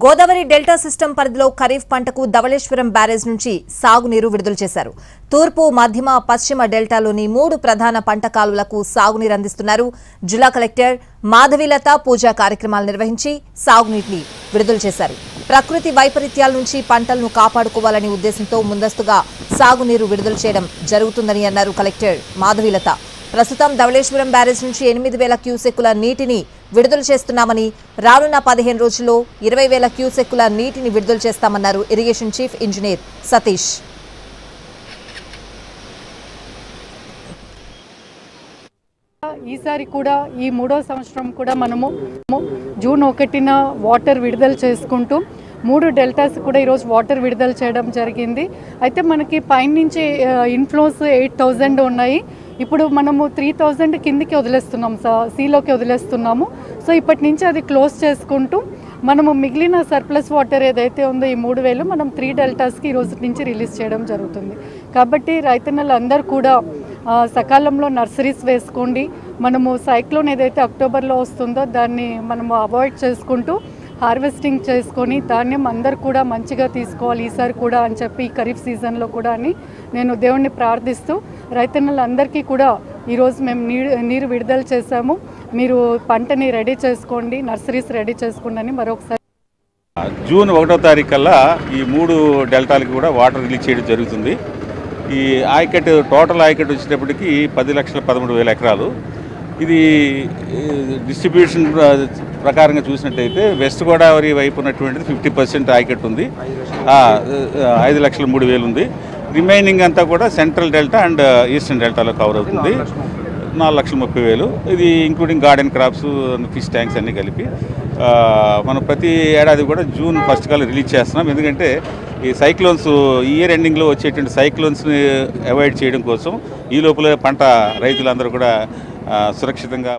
Godavari delta system పరిధిలో ఖరీఫ్ పంటకు Dhavaleswaram barrage నుంచి సాగునీరు విడుదల చేశారు. తూర్పు, మధ్యమ, పశ్చిమ డెల్టాలోని 3 ప్రధాన పంట కాలువలకు సాగునీరు అందిస్తున్నారు. జిల్లా కలెక్టర్ మాధవీలత పూజా కార్యక్రమాలు నిర్వహించి సాగునీటిని విడుదల చేశారు. ప్రకృతి వైపరీత్యాల నుంచి పంటలను కాపాడుకోవాలనే ఉద్దేశంతో ముందస్తుగా సాగునీరు విడుదల చేయడం జరుగుతుందని అన్నారు కలెక్టర్ మాధవీలత. ప్రస్తుతం ధవళేశ్వరం బ్యారేజ్ నుంచి 8,000 క్యూసెక్కుల నీటిని విడుదల చేస్తున్నామని, రానున్న 15 రోజుల్లో 20,000 క్యూసెక్కుల నీటిని విడుదల చేస్తామన్నారు ఇరిగేషన్ చీఫ్ ఇంజనీర్ సతీష్. ఈసారి కూడా ఈ 3వ సంవత్సరం కూడా మనము జూన్ 1న వాటర్ విడుదల చేసుకుంటూ 3 డెల్టాస్ కూడా ఈరోజు వాటర్ విడుదల చేయడం జరిగింది. అయితే మనకి పైనుంచి ఇన్ఫ్లోస్ 8,000 ఉన్నాయి. ఇప్పుడు మనము 3,000 కిందికి వదిలేస్తున్నాం, సీలోకి వదిలేస్తున్నాము. సో ఇప్పటి నుంచి అది క్లోజ్ చేసుకుంటూ మనము మిగిలిన సర్ప్లస్ వాటర్ ఏదైతే ఉందో ఈ 3,000 మనం 3 డెల్టాస్కి ఈరోజు నుంచి రిలీజ్ చేయడం జరుగుతుంది. కాబట్టి రైతన్నలందరూ కూడా సకాలంలో నర్సరీస్ వేసుకోండి. మనము సైక్లోన్ ఏదైతే అక్టోబర్లో వస్తుందో దాన్ని మనము అవాయిడ్ చేసుకుంటూ హార్వెస్టింగ్ చేసుకొని ధాన్యం అందరు కూడా మంచిగా తీసుకోవాలి ఈసారి కూడా అని చెప్పి ఈ ఖరీఫ్ సీజన్లో కూడా అని నేను దేవుణ్ణి ప్రార్థిస్తూ రైతన్నలందరికీ కూడా ఈరోజు మేము నీరు విడుదల చేశాము. మీరు పంటని రెడీ చేసుకోండి, నర్సరీస్ రెడీ చేసుకోండి అని మరొకసారి. జూన్ 1వ తారీఖు కల్లా ఈ 3 డెల్టాలకి కూడా వాటర్ రిలీజ్ చేయడం జరుగుతుంది. ఈ ఆయకట్టు టోటల్ ఆయకట్టు వచ్చేటప్పటికి 10,13,000 ఎకరాలు. ఇది డిస్ట్రిబ్యూషన్ ప్రకారంగా చూసినట్టయితే వెస్ట్ గోదావరి వైపు ఉన్నటువంటిది 50% ఆయకట్టు ఉంది, 5,03,000 ఉంది. రిమైనింగ్ అంతా కూడా సెంట్రల్ డెల్టా అండ్ ఈస్టర్న్ డెల్టాలో కవర్ అవుతుంది, 4,30,000. ఇది including garden crops, fish tanks అన్నీ కలిపి మనం ప్రతి ఏడాది కూడా జూన్ 1 కల్లా రిలీజ్ చేస్తున్నాం. ఎందుకంటే ఈ సైక్లోన్స్ ఇయర్ ఎండింగ్లో వచ్చేటువంటి సైక్లోన్స్ని అవాయిడ్ చేయడం కోసం ఈ లోపల పంట రైతులందరూ కూడా సురక్షితంగా